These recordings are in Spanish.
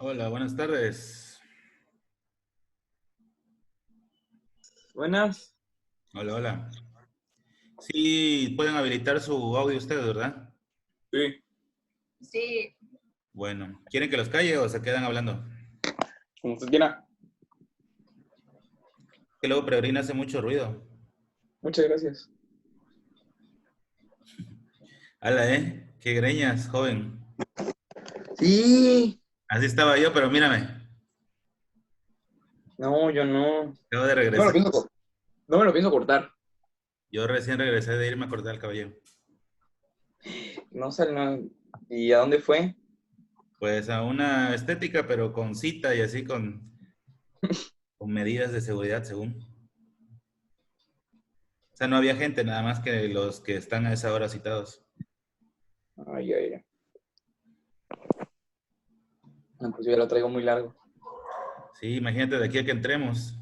Hola, buenas tardes. Buenas. Hola, hola. Sí, pueden habilitar su audio ustedes, ¿verdad? Sí. Sí, Bueno, ¿quieren que los calle o se quedan hablando? Como usted quiera. Que luego Peregrina hace mucho ruido. Muchas gracias. Hala, ¿eh? Qué greñas, joven. Sí. Así estaba yo, pero mírame. No, yo no. Acabo de No me lo regresar. pienso, no me lo pienso cortar. Yo recién regresé de irme a cortar el cabello. No sale nada. ¿Y a dónde fue? Pues a una estética, pero con cita y así con medidas de seguridad, según. O sea, no había gente, nada más que los que están a esa hora citados. Ay, ay, ay. No, pues yo ya lo traigo muy largo. Sí, imagínate de aquí a que entremos.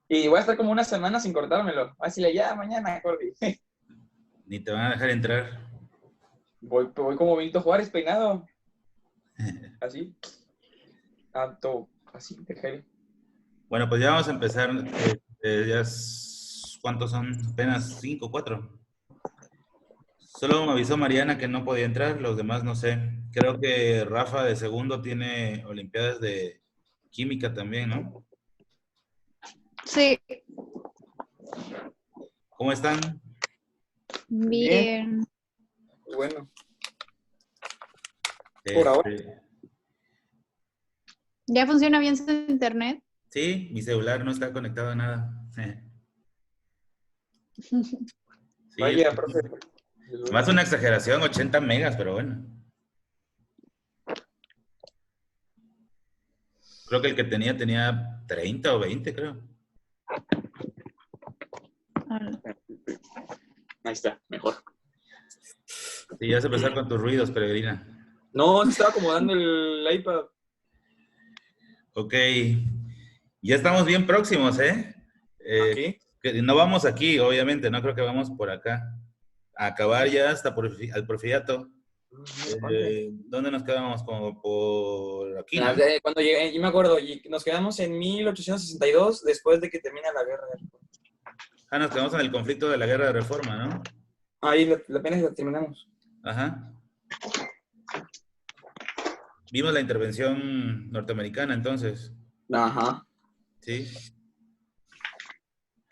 Y voy a estar como una semana sin cortármelo. Así le ya mañana, Cordy. Ni te van a dejar entrar. Voy como Benito Juárez peinado. Así. Tanto. Así, de heavy. Bueno, pues ya vamos a empezar. ¿Cuántos son? Apenas 5, 4. Solo me avisó Mariana que no podía entrar, los demás no sé. Creo que Rafa de segundo tiene Olimpiadas de Química también, ¿no? sí, ¿Cómo están? Bien. bien. Bueno, por ahora. Este, ¿Ya funciona bien su internet? sí, mi celular no está conectado a nada. Sí, Vaya, profe. más una exageración, 80 megas, pero bueno. Creo que el que tenía 30 o 20, creo. Ahí está, mejor. Sí, ya vas a empezar con tus ruidos, Peregrina. No, se estaba acomodando el iPad. Ok, ya estamos bien próximos, ¿eh? Aquí. Que no vamos aquí, obviamente, no creo que vamos por acá. A acabar ya hasta al Porfiriato. ¿Dónde nos quedamos? Como por aquí, ¿no? Cuando llegué, yo me acuerdo, y nos quedamos en 1862 después de que termina la guerra. Ah, nos quedamos en el conflicto de la Guerra de Reforma, ¿no? Ahí apenas la terminamos. Ajá. Vimos la intervención norteamericana, entonces, Ajá. ¿sí?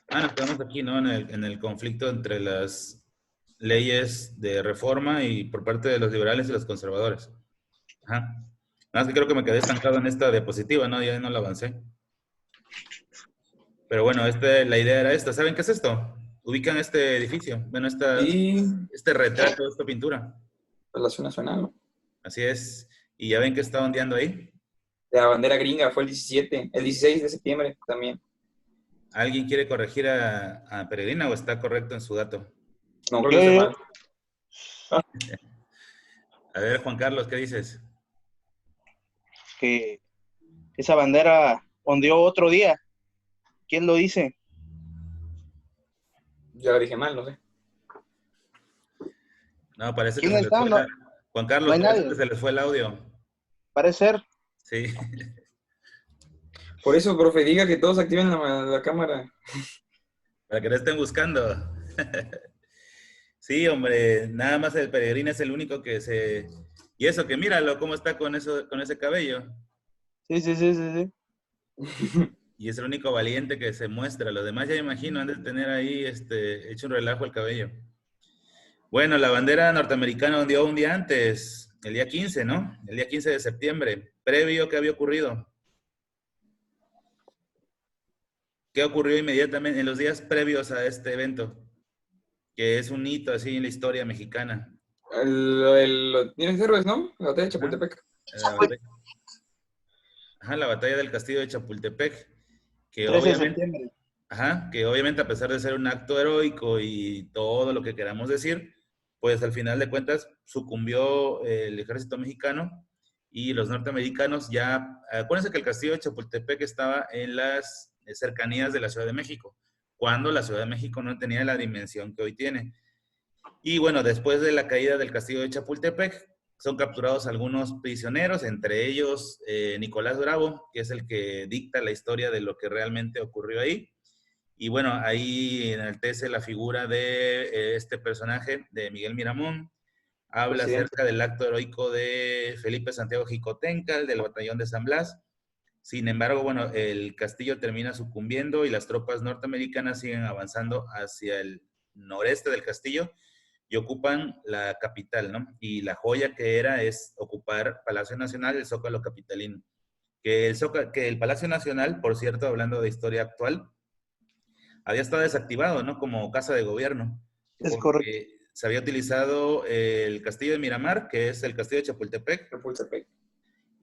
Ah, nos quedamos aquí, ¿no? En el conflicto entre las leyes de reforma y por parte de los liberales y los conservadores. Ajá. Nada más que creo que me quedé estancado en esta diapositiva, ¿no? Ya no la avancé. Pero bueno, la idea era esta. ¿Saben qué es esto? Ubican este edificio. Bueno, Y este retrato, esta pintura. Relación Nacional, ¿no? Así es. ¿Y ya ven que está ondeando ahí? La bandera gringa fue el 16 de septiembre también. ¿Alguien quiere corregir a Peregrina o está correcto en su dato? No, creo que está mal. A ver, Juan Carlos, ¿qué dices? Que esa bandera ondeó otro día. ¿Quién lo dice? Ya lo dije mal, no sé. No, parece que ¿Quién se les está? fue No, Juan no Carlos, hay parece que nadie. se les fue el audio. Parece ser. Sí. Por eso, profe, diga que todos activen la cámara. Para que no estén buscando. Sí, hombre, nada más el Peregrina es el único que se... Y eso, que míralo, cómo está con eso, con ese cabello. Sí, sí, sí, sí, sí. Y es el único valiente que se muestra. Los demás ya me imagino han de tener ahí hecho un relajo el cabello. Bueno, la bandera norteamericana ondeó un día antes, el día 15, ¿no? El día 15 de septiembre, previo que había ocurrido. ¿Qué ocurrió inmediatamente en los días previos a este evento? Que es un hito así en la historia mexicana. ¿Tienes héroes, no? La batalla de Ajá. Chapultepec. La batalla, ajá, la batalla del castillo de Chapultepec, que 13 de obviamente, septiembre. ajá, que obviamente a pesar de ser un acto heroico y todo lo que queramos decir, pues al final de cuentas sucumbió el ejército mexicano y los norteamericanos ya, acuérdense que el castillo de Chapultepec estaba en las cercanías de la Ciudad de México, cuando la Ciudad de México no tenía la dimensión que hoy tiene. Y bueno, después de la caída del castillo de Chapultepec, son capturados algunos prisioneros, entre ellos Nicolás Bravo, que es el que dicta la historia de lo que realmente ocurrió ahí. Y bueno, ahí enaltece la figura de este personaje, de Miguel Miramón. Habla acerca del acto heroico de Felipe Santiago Jicotenca, del batallón de San Blas. Sin embargo, bueno, el castillo termina sucumbiendo y las tropas norteamericanas siguen avanzando hacia el noreste del castillo y ocupan la capital, ¿no? Y la joya que era es ocupar Palacio Nacional, el Zócalo capitalino. Que el Palacio Nacional, por cierto, hablando de historia actual, había estado desactivado, ¿no? Como casa de gobierno. Es correcto. Se había utilizado el castillo de Miramar, que es el castillo de Chapultepec.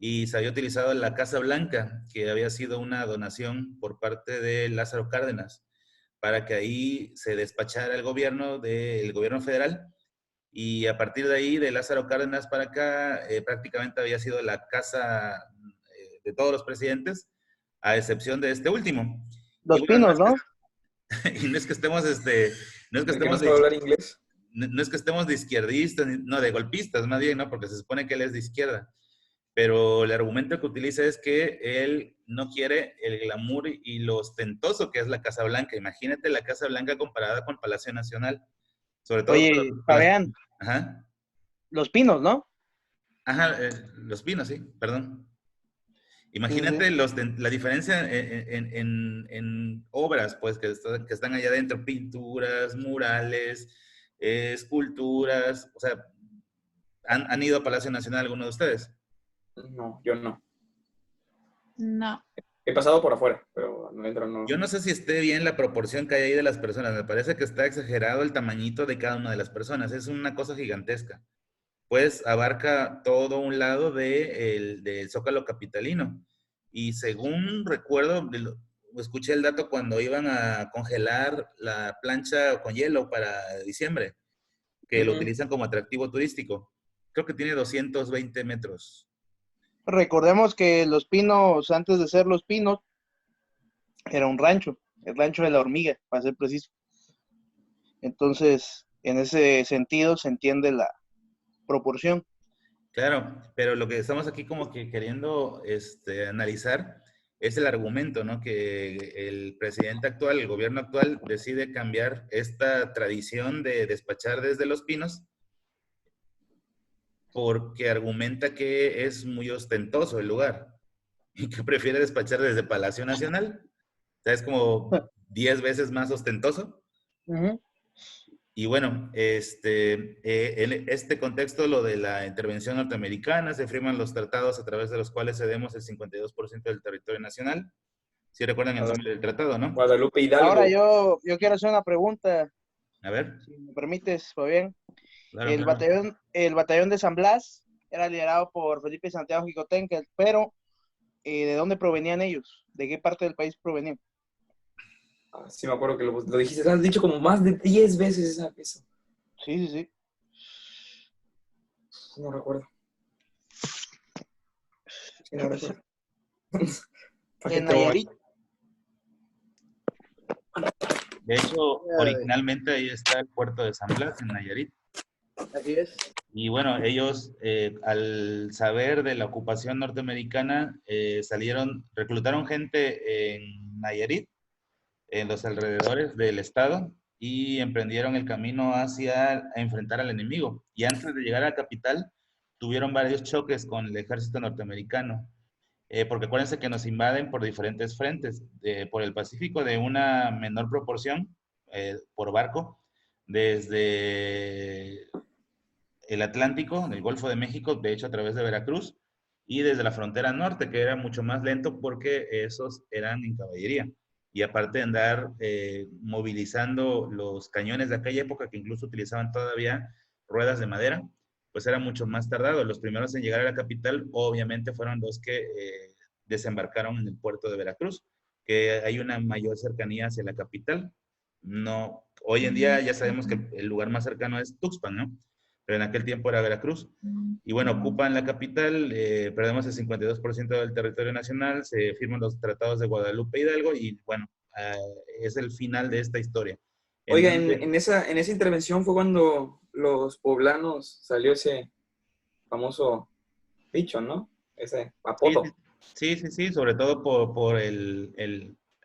Y se había utilizado la Casa Blanca, que había sido una donación por parte de Lázaro Cárdenas, para que ahí se despachara el gobierno federal. Y a partir de ahí, de Lázaro Cárdenas para acá, prácticamente había sido la casa de todos los presidentes, a excepción de este último. Los Pinos, ¿no? Y no es que estemos, no es que estemos de hablar inglés. No es que estemos de izquierdistas, no, de golpistas más bien, ¿no? Porque se supone que él es de izquierda. Pero el argumento que utiliza es que él no quiere el glamour y lo ostentoso que es la Casa Blanca. Imagínate la Casa Blanca comparada con Palacio Nacional. Sobre todo... Oye, Fabián. Ajá. Los Pinos, ¿no? Ajá, Los Pinos, sí, perdón. Imagínate la diferencia en obras, pues, que están allá adentro, pinturas, murales, esculturas, o sea, ¿han ido a Palacio Nacional alguno de ustedes? No, yo no. No. He pasado por afuera, pero no entro, no. Yo no sé si esté bien la proporción que hay ahí de las personas, me parece que está exagerado el tamañito de cada una de las personas, es una cosa gigantesca. Pues abarca todo un lado del Zócalo capitalino. Y según recuerdo, escuché el dato cuando iban a congelar la plancha con hielo para diciembre, que lo utilizan como atractivo turístico. Creo que tiene 220 metros. Recordemos que Los Pinos, antes de ser Los Pinos, era un rancho, el rancho de la hormiga, para ser preciso. Entonces, en ese sentido se entiende la proporción. Claro, pero lo que estamos aquí como que queriendo analizar es el argumento, ¿no? Que el presidente actual, el gobierno actual, decide cambiar esta tradición de despachar desde Los Pinos porque argumenta que es muy ostentoso el lugar y que prefiere despachar desde Palacio Nacional. O sea, es como 10 veces más ostentoso. Y bueno, en este contexto, lo de la intervención norteamericana, se firman los tratados a través de los cuales cedemos el 52% del territorio nacional. Si recuerdan el nombre del tratado, ¿no? Guadalupe Hidalgo. Ahora yo quiero hacer una pregunta. A ver. Si me permites, Fabián. Claro, el batallón de San Blas era liderado por Felipe Santiago Jicotenca, pero ¿de dónde provenían ellos? ¿De qué parte del país provenían? Sí, me acuerdo que lo dijiste, has dicho como más de 10 veces eso. Sí. No recuerdo. En Nayarit. De hecho, originalmente ahí está el puerto de San Blas, en Nayarit. Así es. Y bueno, ellos, al saber de la ocupación norteamericana, reclutaron gente en Nayarit, en los alrededores del estado, y emprendieron el camino hacia enfrentar al enemigo. Y antes de llegar a la capital, tuvieron varios choques con el ejército norteamericano, porque acuérdense que nos invaden por diferentes frentes, por el Pacífico de una menor proporción, por barco, desde el Atlántico, el Golfo de México, de hecho a través de Veracruz, y desde la frontera norte, que era mucho más lento porque esos eran en caballería. Y aparte de andar movilizando los cañones de aquella época, que incluso utilizaban todavía ruedas de madera, pues era mucho más tardado. Los primeros en llegar a la capital, obviamente, fueron los que desembarcaron en el puerto de Veracruz, que hay una mayor cercanía hacia la capital. No, hoy en día ya sabemos que el lugar más cercano es Tuxpan, ¿no? Pero en aquel tiempo era Veracruz. Y bueno, ocupan la capital, perdemos el 52% del territorio nacional, se firman los tratados de Guadalupe Hidalgo y bueno, es el final de esta historia. Oiga, en esa intervención fue cuando los poblanos salió ese famoso dicho, ¿no? Ese Sí, apodo. sí, sobre todo por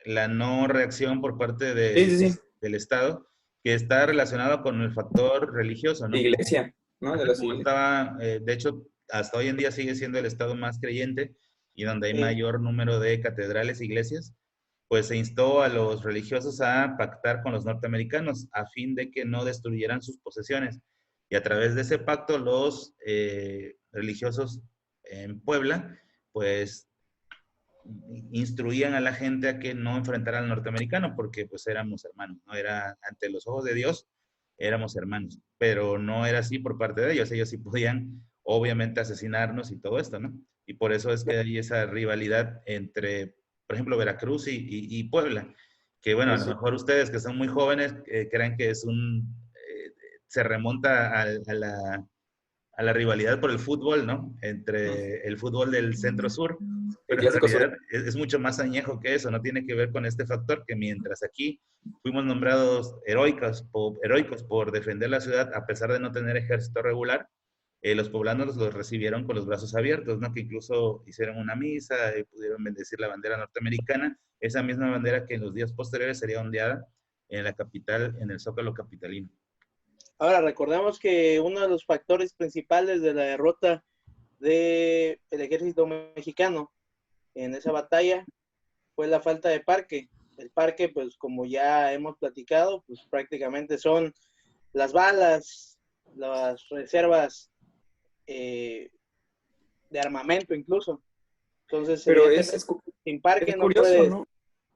la no reacción por parte Sí, sí, sí. del Estado, que está relacionado con el factor religioso, ¿no? Iglesia, ¿no? De Antes las como iglesias. estaba, de hecho, hasta hoy en día sigue siendo el Estado más creyente y donde hay Sí. mayor número de catedrales e iglesias, pues se instó a los religiosos a pactar con los norteamericanos a fin de que no destruyeran sus posesiones. Y a través de ese pacto, los religiosos en Puebla, pues instruían a la gente a que no enfrentara al norteamericano porque pues éramos hermanos, ¿no? Era ante los ojos de Dios, éramos hermanos, pero no era así por parte de ellos sí podían obviamente asesinarnos y todo esto, ¿no? Y por eso es que hay esa rivalidad entre, por ejemplo, Veracruz y Puebla, que bueno, a lo Sí. mejor ustedes que son muy jóvenes creen que es se remonta a la rivalidad por el fútbol, ¿no? Entre el fútbol del centro-sur, El pero en clásico sur. realidad es mucho más añejo que eso, no tiene que ver con este factor que mientras aquí fuimos nombrados heroicos por defender la ciudad a pesar de no tener ejército regular, los poblanos los recibieron con los brazos abiertos, ¿no? Que incluso hicieron una misa y pudieron bendecir la bandera norteamericana, esa misma bandera que en los días posteriores sería ondeada en la capital, en el Zócalo capitalino. Ahora, recordemos que uno de los factores principales de la derrota del ejército mexicano en esa batalla fue la falta de parque. El parque, pues como ya hemos platicado, pues prácticamente son las balas, las reservas de armamento incluso. Entonces, Pero evidentemente, es curioso, ¿no?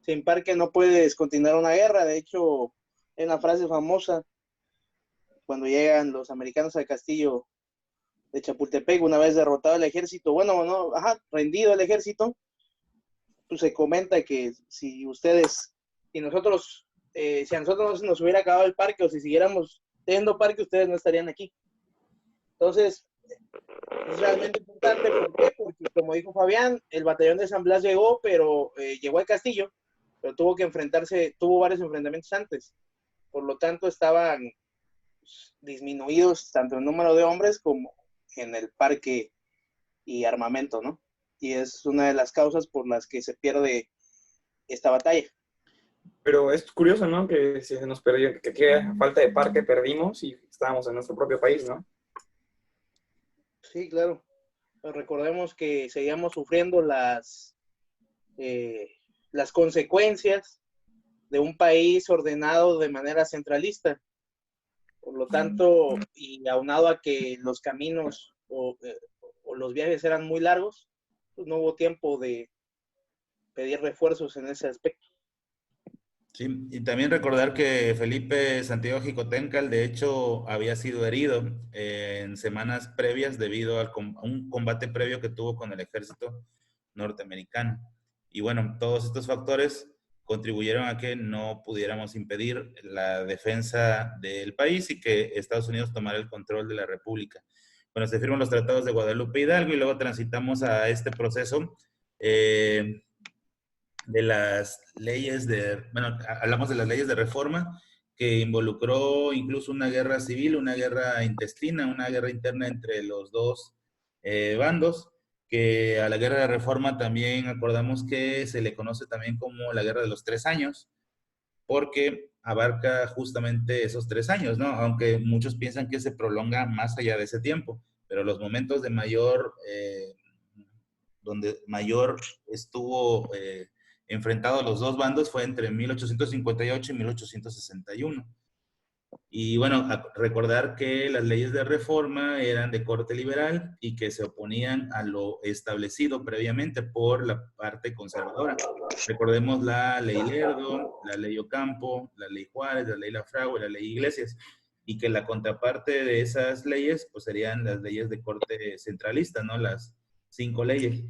sin parque no puedes continuar una guerra. De hecho, hay una frase famosa cuando llegan los americanos al castillo de Chapultepec, una vez derrotado el ejército, bueno, no, ajá, rendido el ejército, pues se comenta que si ustedes, si nosotros, si a nosotros no nos hubiera acabado el parque o si siguiéramos teniendo parque, ustedes no estarían aquí. Entonces, es realmente importante. ¿Por qué? Porque, como dijo Fabián, el batallón de San Blas llegó, pero llegó al castillo, pero tuvo que enfrentarse, tuvo varios enfrentamientos antes. Por lo tanto, estaban pues, disminuidos tanto en número de hombres como en el parque y armamento, ¿no? Y es una de las causas por las que se pierde esta batalla. Pero es curioso, ¿no? Que si se nos perdió, que aquí a falta de parque perdimos y estábamos en nuestro propio país, ¿no? Sí, claro. Pero recordemos que seguíamos sufriendo las consecuencias de un país ordenado de manera centralista. Por lo tanto, y aunado a que los caminos o los viajes eran muy largos, pues no hubo tiempo de pedir refuerzos en ese aspecto. Sí, y también recordar que Felipe Santiago Jicotencal, de hecho, había sido herido en semanas previas debido a un combate previo que tuvo con el ejército norteamericano. Y bueno, todos estos factores contribuyeron a que no pudiéramos impedir la defensa del país y que Estados Unidos tomara el control de la República. Bueno, se firman los tratados de Guadalupe Hidalgo y luego transitamos a este proceso. De las leyes bueno, hablamos de las leyes de reforma que involucró incluso una guerra civil, una guerra intestina, una guerra interna entre los dos bandos, que a la guerra de reforma también acordamos que se le conoce también como la guerra de los 3 años, porque abarca justamente esos 3 años, ¿no? Aunque muchos piensan que se prolonga más allá de ese tiempo, pero los momentos de mayor, donde mayor estuvo enfrentado a los dos bandos fue entre 1858 y 1861. Y bueno, recordar que las leyes de reforma eran de corte liberal y que se oponían a lo establecido previamente por la parte conservadora. Recordemos la ley Lerdo, la ley Ocampo, la ley Juárez, la ley Lafragua y la ley Iglesias, y que la contraparte de esas leyes pues serían las leyes de corte centralista, ¿no? Las 5 leyes.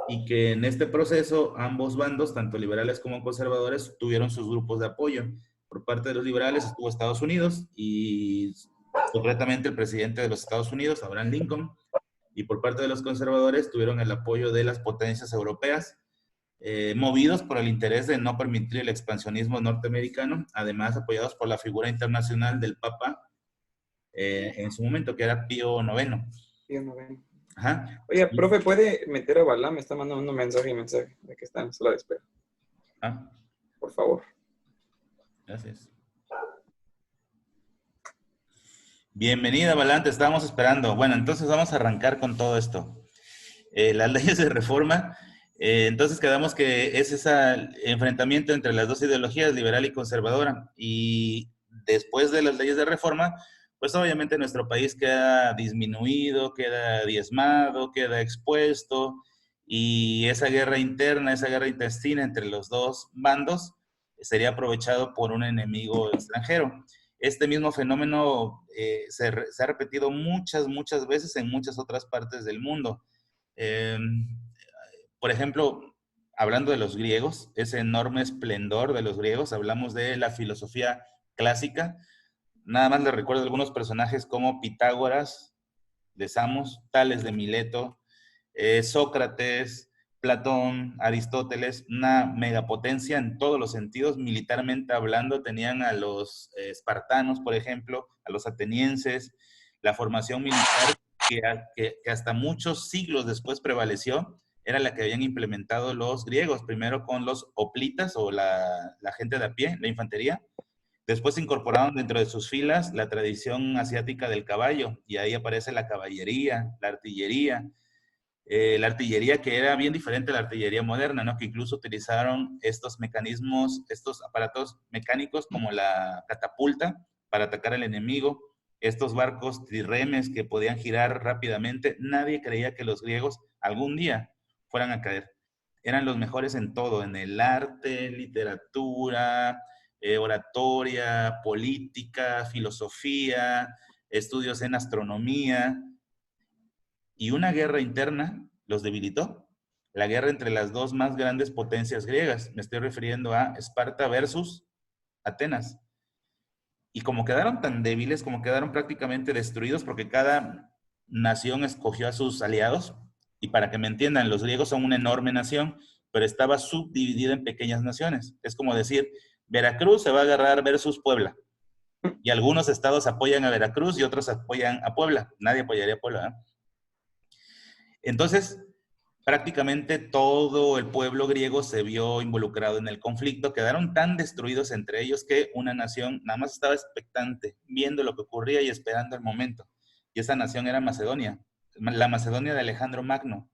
Y que en este proceso ambos bandos, tanto liberales como conservadores, tuvieron sus grupos de apoyo. Por parte de los liberales estuvo Estados Unidos y concretamente el presidente de los Estados Unidos, Abraham Lincoln, y por parte de los conservadores tuvieron el apoyo de las potencias europeas, movidos por el interés de no permitir el expansionismo norteamericano, además apoyados por la figura internacional del Papa en su momento, que era Pío IX. partido no ven. Ajá. Oiga, profe, ¿puede meter a Balá? Me está mandando un mensaje de que está en sala de espera. Ah, Por favor. gracias. Bienvenida, Balán, te estábamos esperando. Bueno, entonces vamos a arrancar con todo esto. Las leyes de reforma, entonces quedamos que es ese enfrentamiento entre las dos ideologías, liberal y conservadora. Y después de las leyes de reforma, pues obviamente nuestro país queda disminuido, queda diezmado, queda expuesto, y esa guerra interna, esa guerra intestina entre los dos bandos sería aprovechado por un enemigo extranjero. Este mismo fenómeno se ha repetido muchas veces en muchas otras partes del mundo. Eh, por ejemplo, hablando de los griegos, ese enorme esplendor de los griegos, hablamos de la filosofía clásica. Nada más les recuerdo algunos personajes como Pitágoras de Samos, Tales de Mileto, Sócrates, Platón, Aristóteles, una megapotencia en todos los sentidos, militarmente hablando. Tenían a los espartanos, por ejemplo, a los atenienses, la formación militar que hasta muchos siglos después prevaleció, era la que habían implementado los griegos, primero con los hoplitas o la gente de a pie, la infantería. Después incorporaron dentro de sus filas la tradición asiática del caballo, y ahí aparece la caballería, la artillería que era bien diferente a la artillería moderna, ¿no? Que incluso utilizaron estos mecanismos, estos aparatos mecánicos como la catapulta para atacar al enemigo, estos barcos trirremes que podían girar rápidamente. Nadie creía que los griegos algún día fueran a caer. Eran los mejores en todo, en el arte, literatura, oratoria, política, filosofía, estudios en astronomía. Y una guerra interna los debilitó. La guerra entre las dos más grandes potencias griegas. Me estoy refiriendo a Esparta versus Atenas. Y como quedaron tan débiles, como quedaron prácticamente destruidos, porque cada nación escogió a sus aliados, y para que me entiendan, los griegos son una enorme nación, pero estaba subdividida en pequeñas naciones. Es como decir, Veracruz se va a agarrar versus Puebla. Y algunos estados apoyan a Veracruz y otros apoyan a Puebla. Nadie apoyaría a Puebla, ¿eh? Entonces, prácticamente todo el pueblo griego se vio involucrado en el conflicto. Quedaron tan destruidos entre ellos que una nación nada más estaba expectante, viendo lo que ocurría y esperando el momento. Y esa nación era Macedonia, la Macedonia de Alejandro Magno.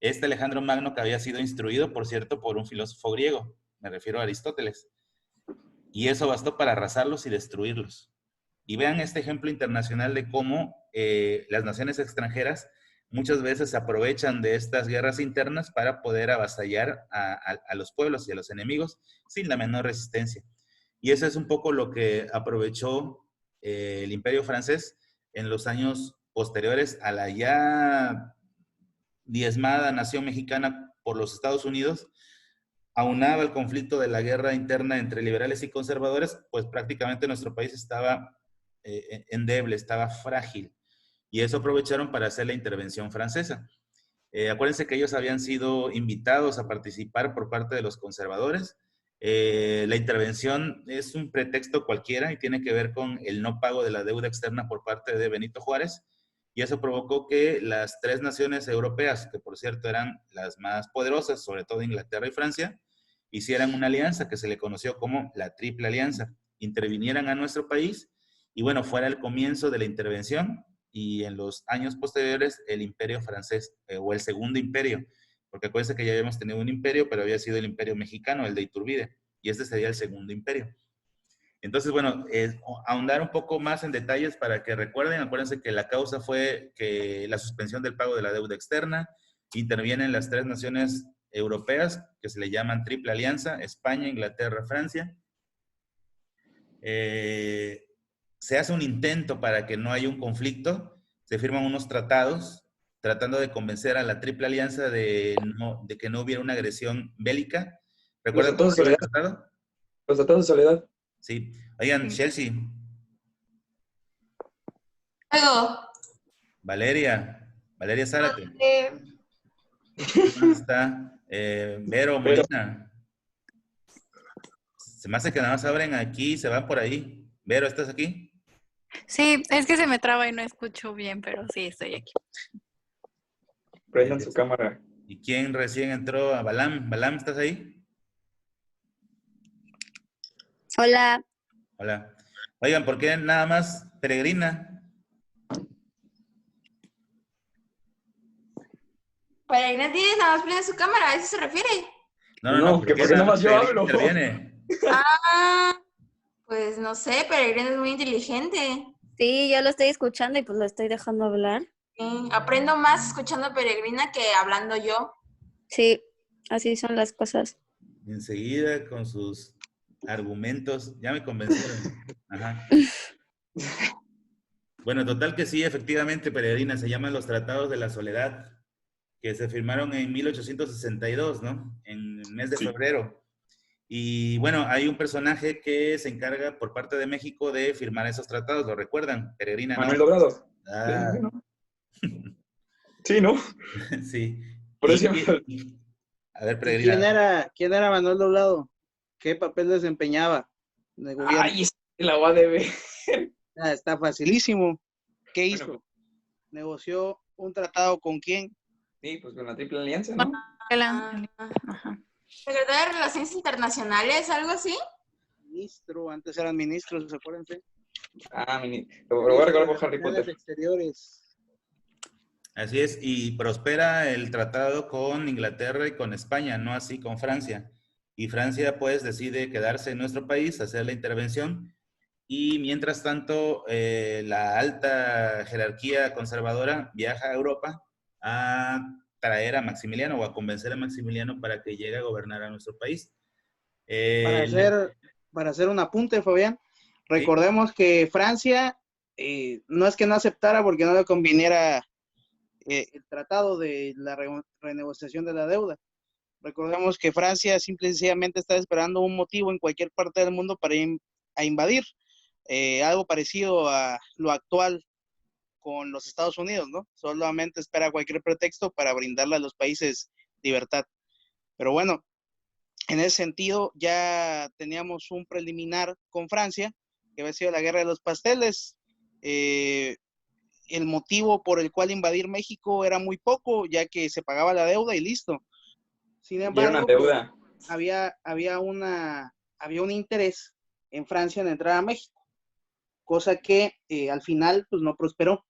Este Alejandro Magno que había sido instruido, por cierto, por un filósofo griego, me refiero a Aristóteles. Y eso bastó para arrasarlos y destruirlos. Y vean este ejemplo internacional de cómo las naciones extranjeras muchas veces se aprovechan de estas guerras internas para poder avasallar a los pueblos y a los enemigos sin la menor resistencia. Y eso es un poco lo que aprovechó el Imperio francés en los años posteriores a la ya diezmada nación mexicana por los Estados Unidos. Aunado al conflicto de la guerra interna entre liberales y conservadores, pues prácticamente nuestro país estaba endeble, estaba frágil. Y eso aprovecharon para hacer la intervención francesa. Acuérdense que ellos habían sido invitados a participar por parte de los conservadores. La intervención es un pretexto cualquiera y tiene que ver con el no pago de la deuda externa por parte de Benito Juárez. Y eso provocó que las tres naciones europeas, que por cierto eran las más poderosas, sobre todo Inglaterra y Francia, hicieran una alianza que se le conoció como la Triple Alianza, intervinieran a nuestro país y bueno, fuera el comienzo de la intervención. Y en los años posteriores el imperio francés o el segundo imperio, porque acuérdense que ya habíamos tenido un imperio, pero había sido el imperio mexicano, el de Iturbide, y este sería el segundo imperio. Entonces, bueno, ahondar un poco más en detalles para que recuerden. Acuérdense que la causa fue que la suspensión del pago de la deuda externa. Intervienen las tres naciones europeas que se le llaman Triple Alianza: España, Inglaterra, Francia. Se hace un intento para que no haya un conflicto, se firman unos tratados tratando de convencer a la Triple Alianza de que no hubiera una agresión bélica. ¿Recuerdan cómo se el tratado? Los tratados de soledad. Sí. Oigan, Chelsea. Luego. Valeria Zárate. ¿Dónde está? Vero Molina. Se me hace que nada más abren aquí y se van por ahí. Vero, ¿estás aquí? Sí, es que se me traba y no escucho bien, pero sí, estoy aquí. Prendan su cámara. ¿Y quién recién entró? A Balam. Balam, ¿estás ahí? Hola, Hola. Oigan, ¿por qué nada más Peregrina? Peregrina tiene nada más prende su cámara, ¿a eso se refiere? No, Que ¿por qué porque nada nomás más yo Peregrina hablo. interviene? Ah, pues no sé, Peregrina es muy inteligente. sí, yo lo estoy escuchando y pues lo estoy dejando hablar. Sí, aprendo más escuchando a Peregrina que hablando yo. Sí, así son las cosas. Enseguida con sus argumentos, ya me convencieron. Ajá. Bueno, total que sí, efectivamente, Peregrina, se llaman los Tratados de la Soledad, que se firmaron en 1862, ¿no? En el mes de Sí. febrero. Y bueno, hay un personaje que se encarga por parte de México de firmar esos tratados, ¿lo recuerdan? Peregrina, ¿no? Manuel Doblado. Ah, Sí, ¿no? sí. Por eso A ver, ¿Y Peregrina, quién era Manuel Doblado? ¿Qué papel desempeñaba en el gobierno? Ay, la UADB. Ah, está facilísimo. ¿Qué hizo? Bueno, ¿Negoció un tratado con quién? sí, pues con la Triple Alianza, ¿no? Ajá. Secretario de Relaciones Internacionales, algo así. Ministro, antes eran ministros, acuérdense. Ah, lo voy a recordar por Harry Relaciones Potter. Exteriores. así es, y prospera el tratado con Inglaterra y con España, no así con Francia. Y Francia pues decide quedarse en nuestro país, hacer la intervención, y mientras tanto la alta jerarquía conservadora viaja a Europa a traer a Maximiliano o a convencer a Maximiliano para que llegue a gobernar a nuestro país. Para Le- hacer un apunte, Fabián, ¿sí? recordemos que Francia no es que no aceptara porque no le conviniera el tratado de la renegociación de la deuda. Recordemos que Francia simple y sencillamente está esperando un motivo en cualquier parte del mundo para ir a invadir, algo parecido a lo actual con los Estados Unidos, ¿no? Solamente espera cualquier pretexto para brindarle a los países libertad. Pero bueno, en ese sentido ya teníamos un preliminar con Francia, que había sido la guerra de los pasteles. El motivo por el cual invadir México era muy poco, ya que se pagaba la deuda y listo. Sin Y era una embargo, pues, deuda. había un interés en Francia en entrar a México, cosa que al final pues no prosperó.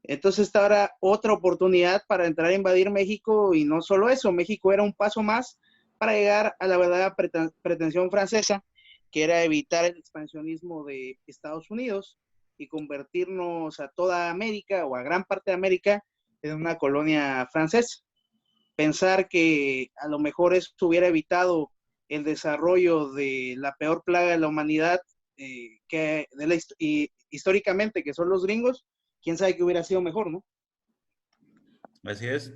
Entonces esta era otra oportunidad para entrar a invadir México y no solo eso, México era un paso más para llegar a la verdadera pretensión francesa, que era evitar el expansionismo de Estados Unidos y convertirnos a toda América o a gran parte de América en una colonia francesa. Pensar que a lo mejor esto hubiera evitado el desarrollo de la peor plaga de la humanidad históricamente, que son los gringos, quién sabe qué hubiera sido mejor, ¿no? Así es.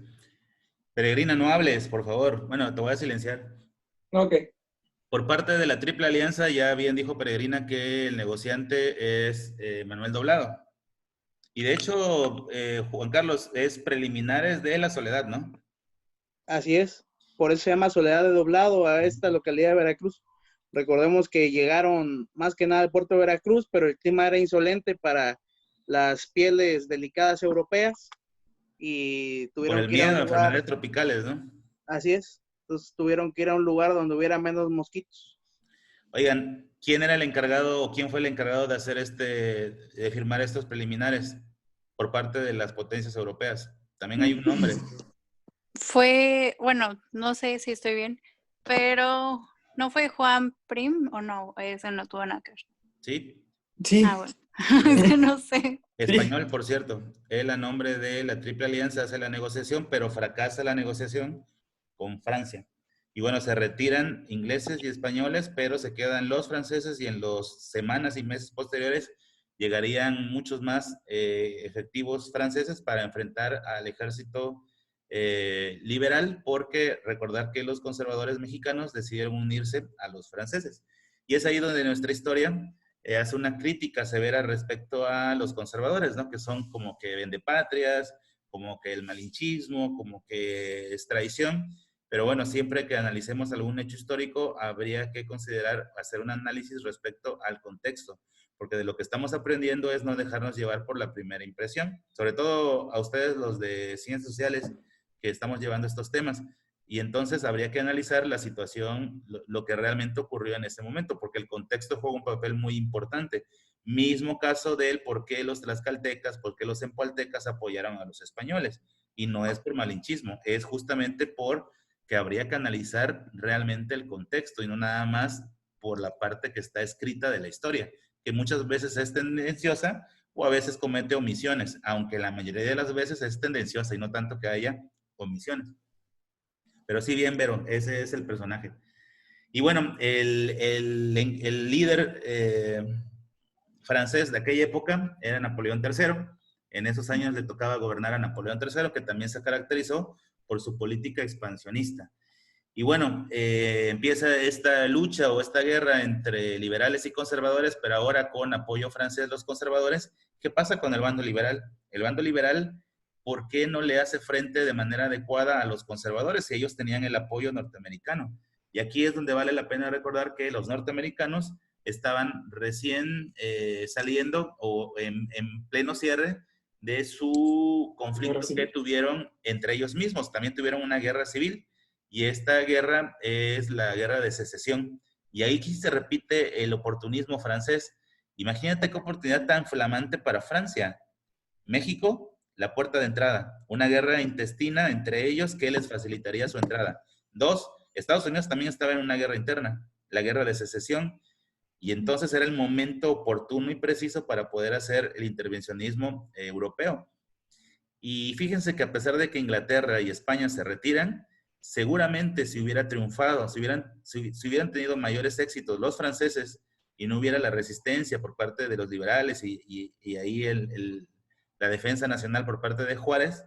Peregrina, no hables, por favor. Bueno, te voy a silenciar. Ok. Por parte de la Triple Alianza, ya bien dijo Peregrina que el negociante es Manuel Doblado. Y de hecho, Juan Carlos, es preliminares de la Soledad, ¿no? Así es, por eso se llama Soledad de Doblado a esta localidad de Veracruz. Recordemos que llegaron más que nada al puerto de Veracruz, pero el clima era insolente para las pieles delicadas europeas y Por tuvieron el que ir a un miedo a lugar, enfermedades tropicales, ¿no? así es, entonces tuvieron que ir a un lugar donde hubiera menos mosquitos. Oigan, ¿quién era el encargado o quién fue el encargado de hacer de firmar estos preliminares por parte de las potencias europeas? También hay un nombre, Fue, bueno, no sé si estoy bien, pero ¿no fue Juan Prim o no? Ese no tuvo nada que ver. ¿sí? Sí. Ah, bueno, es que no sé. Español, por cierto. Él a nombre de la Triple Alianza hace la negociación, pero fracasa la negociación con Francia. Y bueno, se retiran ingleses y españoles, pero se quedan los franceses y en las semanas y meses posteriores llegarían muchos más efectivos franceses para enfrentar al ejército liberal, porque recordar que los conservadores mexicanos decidieron unirse a los franceses. Y es ahí donde nuestra historia hace una crítica severa respecto a los conservadores, ¿no? Que son como que vendepatrias, como que el malinchismo, como que es traición. Pero bueno, siempre que analicemos algún hecho histórico, habría que considerar hacer un análisis respecto al contexto, porque de lo que estamos aprendiendo es no dejarnos llevar por la primera impresión, sobre todo a ustedes los de ciencias sociales que estamos llevando estos temas. Y entonces habría que analizar la situación, lo que realmente ocurrió en ese momento, porque el contexto juega un papel muy importante. Mismo caso del por qué los tlaxcaltecas, por qué los empualtecas apoyaron a los españoles. Y no es por malinchismo, es justamente por que habría que analizar realmente el contexto y no nada más por la parte que está escrita de la historia, que muchas veces es tendenciosa o a veces comete omisiones, aunque la mayoría de las veces es tendenciosa y no tanto que haya omisiones. Pero sí, bien, Vero, ese es el personaje. Y bueno, el líder francés de aquella época era Napoleón III. En esos años le tocaba gobernar a Napoleón III, que también se caracterizó por su política expansionista. Y bueno, empieza esta lucha o esta guerra entre liberales y conservadores, pero ahora con apoyo francés los conservadores. ¿Qué pasa con el bando liberal? El bando liberal, ¿por qué no le hace frente de manera adecuada a los conservadores si ellos tenían el apoyo norteamericano? Y aquí es donde vale la pena recordar que los norteamericanos estaban recién saliendo o en pleno cierre de su conflicto que tuvieron entre ellos mismos. También tuvieron una guerra civil. Y esta guerra es la guerra de secesión. Y ahí sí se repite el oportunismo francés. Imagínate qué oportunidad tan flamante para Francia. México, la puerta de entrada. Una guerra intestina entre ellos que les facilitaría su entrada. 2, Estados Unidos también estaba en una guerra interna, la guerra de secesión. Y entonces era el momento oportuno y preciso para poder hacer el intervencionismo europeo. Y fíjense que a pesar de que Inglaterra y España se retiran, seguramente si hubiera triunfado, si hubieran tenido mayores éxitos los franceses y no hubiera la resistencia por parte de los liberales y ahí la defensa nacional por parte de Juárez,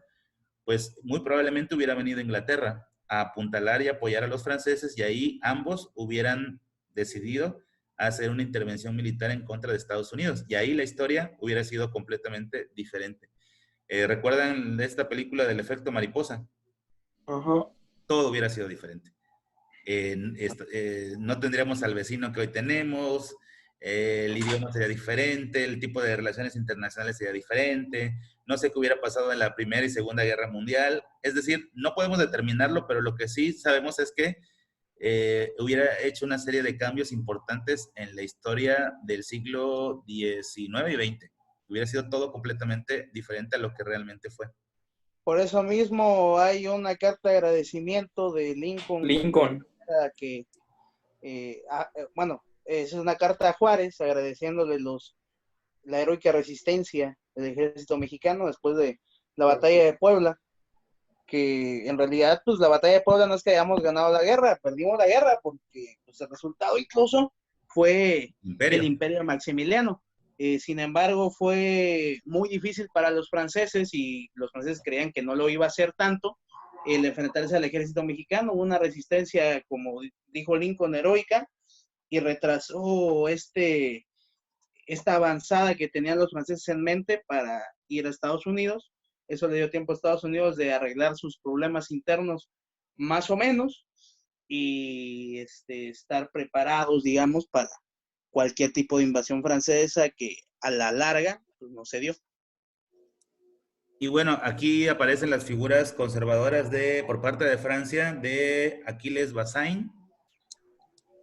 pues muy probablemente hubiera venido Inglaterra a apuntalar y apoyar a los franceses y ahí ambos hubieran decidido hacer una intervención militar en contra de Estados Unidos. Y ahí la historia hubiera sido completamente diferente. ¿Recuerdan esta película del efecto mariposa? Ajá. Todo hubiera sido diferente. No tendríamos al vecino que hoy tenemos, el idioma sería diferente, el tipo de relaciones internacionales sería diferente, no sé qué hubiera pasado en la Primera y Segunda Guerra Mundial. Es decir, no podemos determinarlo, pero lo que sí sabemos es que hubiera hecho una serie de cambios importantes en la historia del siglo XIX y XX. Hubiera sido todo completamente diferente a lo que realmente fue. Por eso mismo hay una carta de agradecimiento de Lincoln. Que, es una carta a Juárez agradeciéndole la heroica resistencia del ejército mexicano después de la batalla de Puebla, que en realidad pues la batalla de Puebla no es que hayamos ganado la guerra, perdimos la guerra porque pues, el resultado incluso fue el imperio Maximiliano. Sin embargo, fue muy difícil para los franceses y los franceses creían que no lo iba a hacer tanto el enfrentarse al ejército mexicano. Hubo una resistencia, como dijo Lincoln, heroica y retrasó esta avanzada que tenían los franceses en mente para ir a Estados Unidos. Eso le dio tiempo a Estados Unidos de arreglar sus problemas internos más o menos y estar preparados, digamos, para cualquier tipo de invasión francesa que a la larga pues, no se dio. Y bueno, aquí aparecen las figuras conservadoras por parte de Francia de Aquiles Bazaine,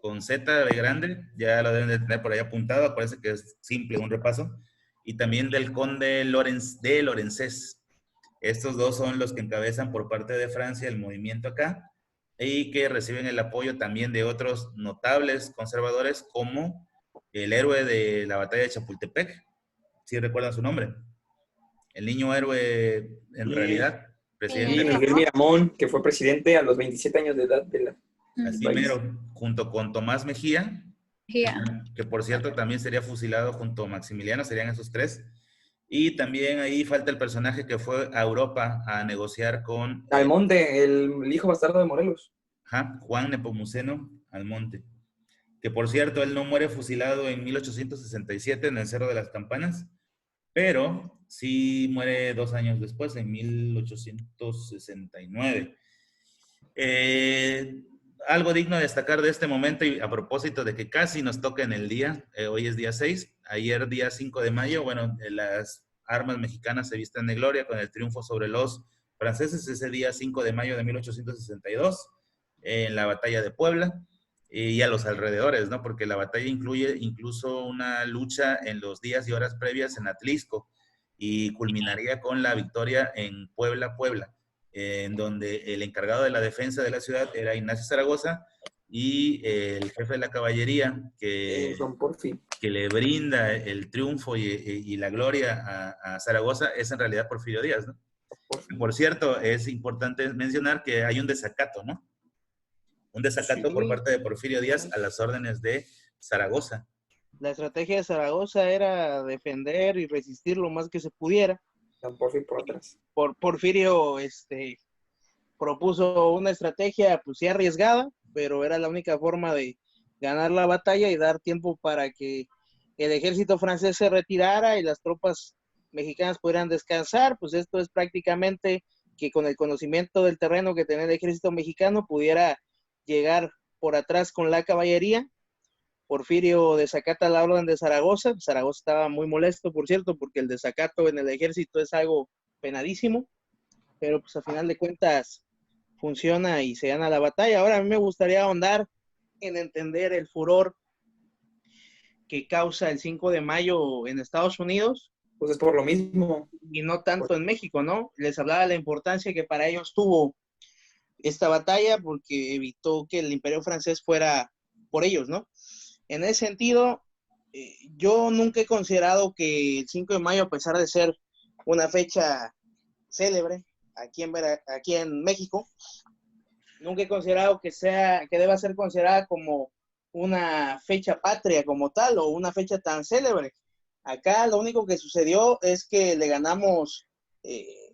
con Z de grande, ya lo deben de tener por ahí apuntado, parece que es simple, un repaso, y también del conde de Lorenzés. Estos dos son los que encabezan por parte de Francia el movimiento acá, y que reciben el apoyo también de otros notables conservadores, como el héroe de la batalla de Chapultepec, si recuerdan su nombre. El niño héroe, en realidad, presidente. Miguel Miramón, que fue presidente a los 27 años de edad de la... Así mero, junto con Tomás Mejía, que por cierto también sería fusilado junto a Maximiliano, serían esos tres. Y también ahí falta el personaje que fue a Europa a negociar con... Almonte, el hijo bastardo de Morelos. Juan Nepomuceno Almonte. Que por cierto, él no muere fusilado en 1867 en el Cerro de las Campanas, pero sí muere 2 años después, en 1869. algo digno de destacar de este momento, y a propósito de que casi nos toca en el día, hoy es día 6, ayer día 5 de mayo, bueno, las armas mexicanas se visten de gloria con el triunfo sobre los franceses ese día 5 de mayo de 1862, en la batalla de Puebla, y a los alrededores, ¿no? Porque la batalla incluye incluso una lucha en los días y horas previas en Atlisco, y culminaría con la victoria en Puebla, Puebla, en donde el encargado de la defensa de la ciudad era Ignacio Zaragoza, y el jefe de la caballería Don Porfi. que le brinda el triunfo y la gloria a Zaragoza es en realidad Porfirio Díaz, ¿no? Por cierto, es importante mencionar que hay un desacato, ¿no? Un desacato Sí. por parte de Porfirio Díaz a las órdenes de Zaragoza. La estrategia de Zaragoza era defender y resistir lo más que se pudiera. Don Porfi por atrás. Porfirio propuso una estrategia, pues sí arriesgada, pero era la única forma de ganar la batalla y dar tiempo para que el ejército francés se retirara y las tropas mexicanas pudieran descansar. Pues esto es prácticamente que con el conocimiento del terreno que tenía el ejército mexicano pudiera llegar por atrás con la caballería. Porfirio desacata la orden de Zaragoza. Zaragoza estaba muy molesto, por cierto, porque el desacato en el ejército es algo penadísimo, pero pues a final de cuentas funciona y se gana la batalla. Ahora a mí me gustaría ahondar en entender el furor que causa el 5 de mayo en Estados Unidos. Pues es por lo mismo. Y no tanto en México, ¿no? Les hablaba de la importancia que para ellos tuvo esta batalla porque evitó que el imperio francés fuera por ellos, ¿no? En ese sentido, yo nunca he considerado que el 5 de mayo, a pesar de ser una fecha célebre aquí en México, nunca he considerado que deba ser considerada como una fecha patria como tal o una fecha tan célebre. Acá lo único que sucedió es que le ganamos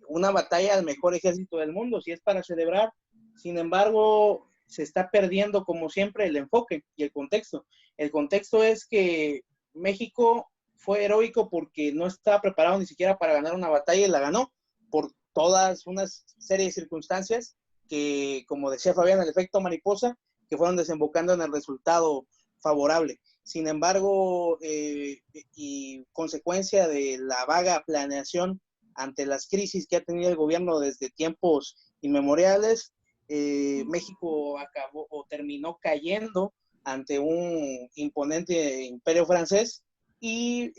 una batalla al mejor ejército del mundo, si es para celebrar. Sin embargo, se está perdiendo como siempre el enfoque y el contexto. El contexto es que México fue heroico porque no estaba preparado ni siquiera para ganar una batalla y la ganó por todas una serie de circunstancias que, como decía Fabián, el efecto mariposa, que fueron desembocando en el resultado favorable. Sin embargo, y consecuencia de la vaga planeación ante las crisis que ha tenido el gobierno desde tiempos inmemoriales, México acabó o terminó cayendo ante un imponente imperio francés y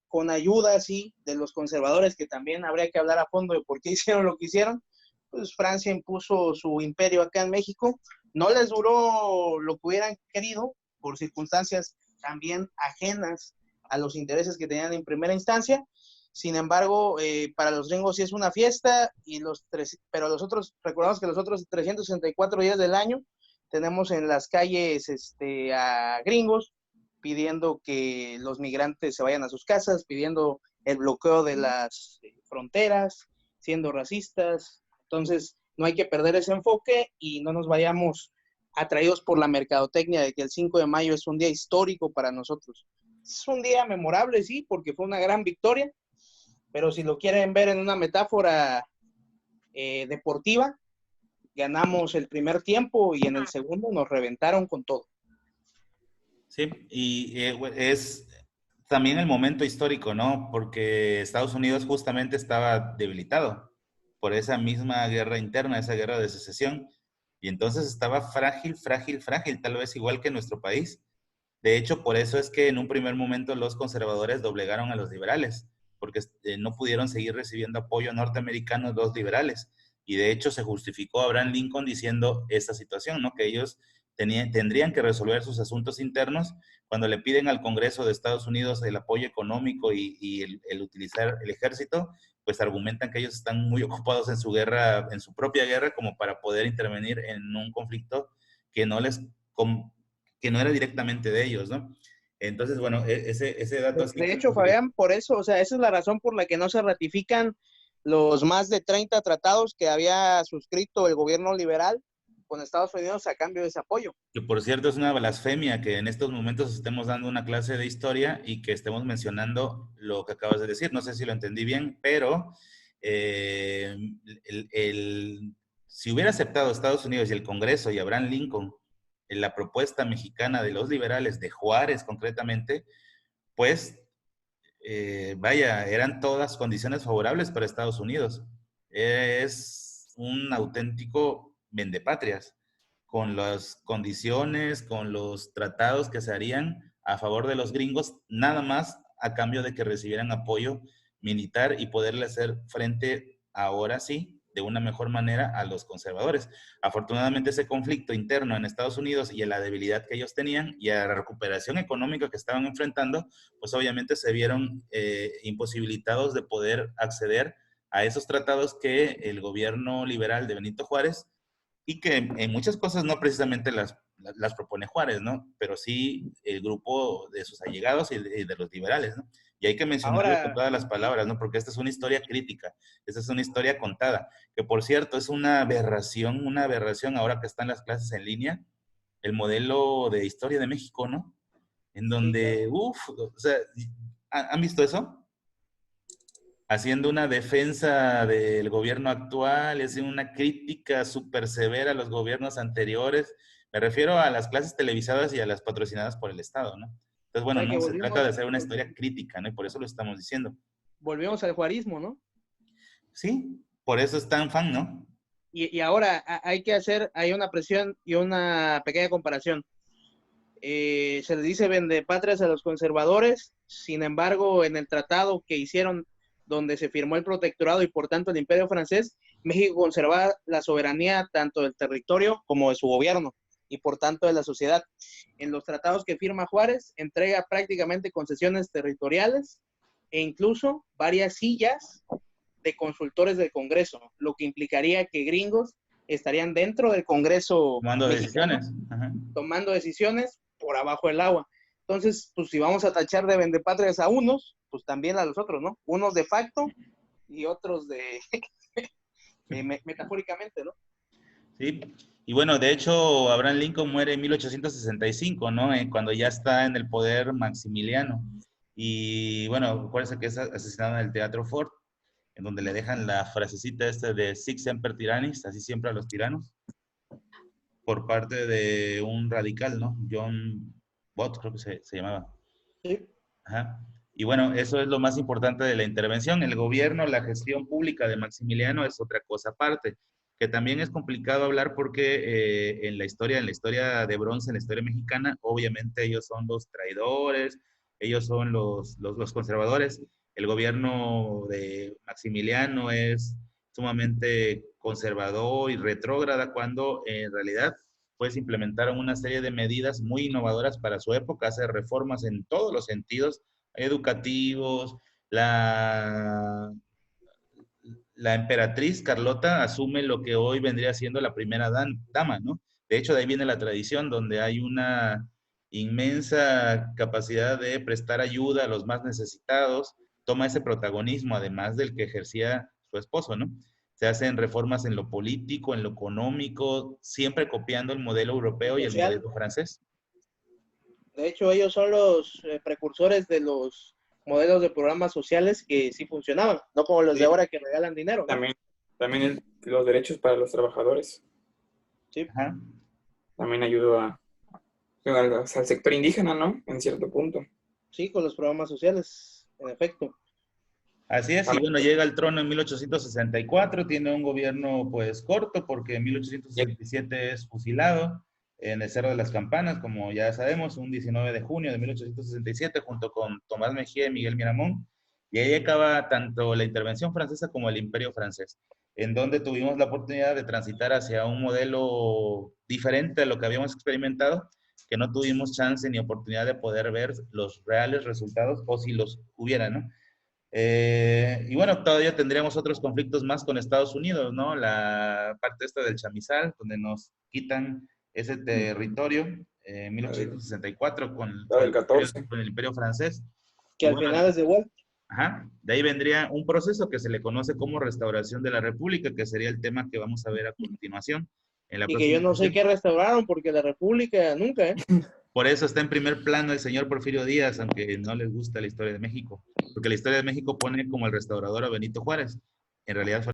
con ayuda, sí, de los conservadores, que también habría que hablar a fondo de por qué hicieron lo que hicieron, pues Francia impuso su imperio acá en México. No les duró lo que hubieran querido por circunstancias también ajenas a los intereses que tenían en primera instancia. Sin embargo, para los gringos sí es una fiesta, pero recordamos que los otros 364 días del año tenemos en las calles a gringos pidiendo que los migrantes se vayan a sus casas, pidiendo el bloqueo de las fronteras, siendo racistas. Entonces, no hay que perder ese enfoque y no nos vayamos atraídos por la mercadotecnia de que el 5 de mayo es un día histórico para nosotros. Es un día memorable, sí, porque fue una gran victoria, pero si lo quieren ver en una metáfora deportiva, ganamos el primer tiempo y en el segundo nos reventaron con todo. Sí, y es también el momento histórico, ¿no? Porque Estados Unidos justamente estaba debilitado por esa misma guerra interna, esa guerra de secesión, y entonces estaba frágil, tal vez igual que nuestro país. De hecho, por eso es que en un primer momento los conservadores doblegaron a los liberales, porque no pudieron seguir recibiendo apoyo norteamericano los liberales. Y de hecho se justificó a Abraham Lincoln diciendo esta situación, ¿no? Que ellos tendrían que resolver sus asuntos internos. Cuando le piden al Congreso de Estados Unidos el apoyo económico y el utilizar el ejército, pues argumentan que ellos están muy ocupados en su guerra, en su propia guerra, como para poder intervenir en un conflicto que no era directamente de ellos, ¿no? Entonces, bueno, ese dato así. De hecho, Fabián, por eso, o sea, esa es la razón por la que no se ratifican los más de 30 tratados que había suscrito el gobierno liberal con Estados Unidos a cambio de ese apoyo. Que por cierto es una blasfemia que en estos momentos estemos dando una clase de historia y que estemos mencionando lo que acabas de decir. No sé si lo entendí bien, pero si hubiera aceptado Estados Unidos y el Congreso y Abraham Lincoln la propuesta mexicana de los liberales, de Juárez concretamente, pues, vaya, eran todas condiciones favorables para Estados Unidos. Es un auténtico vendepatrias, con las condiciones, con los tratados que se harían a favor de los gringos, nada más a cambio de que recibieran apoyo militar y poderle hacer frente, ahora sí, de una mejor manera a los conservadores. Afortunadamente ese conflicto interno en Estados Unidos y a la debilidad que ellos tenían y a la recuperación económica que estaban enfrentando, pues obviamente se vieron imposibilitados de poder acceder a esos tratados que el gobierno liberal de Benito Juárez, y que en muchas cosas no precisamente las propone Juárez, ¿no? Pero sí el grupo de sus allegados y de los liberales, ¿no? Y hay que mencionarlo con todas las palabras, ¿no? Porque esta es una historia crítica, esta es una historia contada, que por cierto es una aberración ahora que están las clases en línea, el modelo de historia de México, ¿no? En donde, o sea, ¿han visto eso? Haciendo una defensa del gobierno actual, haciendo una crítica súper severa a los gobiernos anteriores. Me refiero a las clases televisadas y a las patrocinadas por el Estado, ¿no? Entonces, bueno, no, se trata de hacer una historia crítica, ¿no? Y por eso lo estamos diciendo. Volvemos al juarismo, ¿no? Sí, por eso es tan fan, ¿no? Y ahora hay una presión y una pequeña comparación. Se les dice vendepatrias a los conservadores, sin embargo, en el tratado que hicieron, donde se firmó el protectorado y por tanto el imperio francés, México conservaba la soberanía tanto del territorio como de su gobierno y por tanto de la sociedad. En los tratados que firma Juárez, entrega prácticamente concesiones territoriales e incluso varias sillas de consultores del Congreso, lo que implicaría que gringos estarían dentro del Congreso tomando decisiones. Ajá. Tomando decisiones por abajo del agua. Entonces, pues si vamos a tachar de vendepatrias a unos, pues también a los otros, ¿no? Unos de facto y otros metafóricamente, ¿no? Sí, y bueno, de hecho, Abraham Lincoln muere en 1865, ¿no? Cuando ya está en el poder Maximiliano. Y bueno, acuérdense que es asesinado en el Teatro Ford, en donde le dejan la frasecita esta de Sic semper tyrannis, así siempre a los tiranos, por parte de un radical, ¿no? John Bott, creo que se llamaba. Sí. Ajá. Y bueno, eso es lo más importante de la intervención. El gobierno, la gestión pública de Maximiliano es otra cosa aparte, que también es complicado hablar porque en la historia de bronce, en la historia mexicana, obviamente ellos son los traidores, ellos son los conservadores. El gobierno de Maximiliano es sumamente conservador y retrógrada cuando en realidad pues implementaron una serie de medidas muy innovadoras para su época, hacer reformas en todos los sentidos, educativos. La emperatriz Carlota asume lo que hoy vendría siendo la primera dama, ¿no? De hecho, de ahí viene la tradición donde hay una inmensa capacidad de prestar ayuda a los más necesitados, toma ese protagonismo, además del que ejercía su esposo, ¿no? Se hacen reformas en lo político, en lo económico, siempre copiando el modelo europeo y el modelo francés. De hecho, ellos son los precursores de los modelos de programas sociales que sí funcionaban, no como los de ahora que regalan dinero, ¿no? También los derechos para los trabajadores. Sí. Ajá. También ayudó al sector indígena, ¿no? En cierto punto. Sí, con los programas sociales, en efecto. Así es, y bueno, llega al trono en 1864, tiene un gobierno pues corto porque en 1867 es fusilado en el Cerro de las Campanas, como ya sabemos, un 19 de junio de 1867 junto con Tomás Mejía y Miguel Miramón, y ahí acaba tanto la intervención francesa como el imperio francés, en donde tuvimos la oportunidad de transitar hacia un modelo diferente a lo que habíamos experimentado, que no tuvimos chance ni oportunidad de poder ver los reales resultados, o si los hubiera, ¿no? Y bueno, todavía tendríamos otros conflictos más con Estados Unidos, ¿no? La parte esta del chamizal, donde nos quitan ese territorio en 1864 con el imperio francés. Que al final es de vuelta. Ajá, de ahí vendría un proceso que se le conoce como restauración de la República, que sería el tema que vamos a ver a continuación. Y que yo no sé qué restauraron, porque la República nunca, ¿eh? Por eso está en primer plano el señor Porfirio Díaz, aunque no les gusta la historia de México, porque la historia de México pone como el restaurador a Benito Juárez. En realidad fue